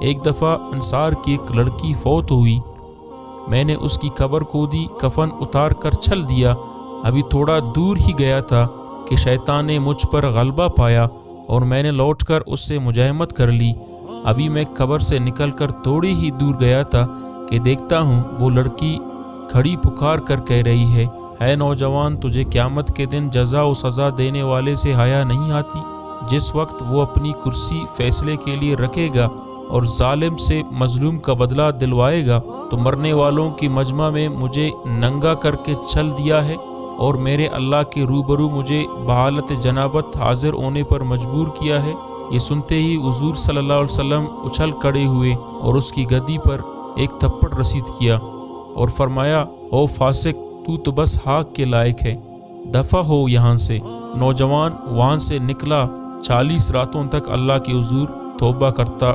ایک دفعہ انصار کی ایک لڑکی فوت ہوئی، میں نے اس کی قبر کھودی، کفن اتار کر چھل دیا۔ ابھی تھوڑا دور ہی گیا تھا کہ شیطان نے مجھ پر غلبہ پایا اور میں نے لوٹ کر اس سے مزاحمت کر لی۔ ابھی میں قبر سے نکل کر تھوڑی ہی دور گیا تھا کہ دیکھتا ہوں وہ لڑکی کھڑی پکار کر کہہ رہی ہے، اے نوجوان، تجھے قیامت کے دن جزا و سزا دینے والے سے حیا نہیں آتی؟ جس وقت وہ اپنی کرسی فیصلے کے لیے رکھے گا اور ظالم سے مظلوم کا بدلہ دلوائے گا، تو مرنے والوں کی مجمع میں مجھے ننگا کر کے چھل دیا ہے اور میرے اللہ کے روبرو مجھے بحالت جنابت حاضر ہونے پر مجبور کیا ہے۔ یہ سنتے ہی حضور صلی اللہ علیہ وسلم اچھل کھڑے ہوئے اور اس کی گدی پر ایک تھپڑ رسید کیا اور فرمایا، او فاسق، تو بس خاک کے لائق ہے، دفع ہو یہاں سے۔ نوجوان وہاں سے نکلا، 40 راتوں تک اللہ کے حضور توبہ کرتا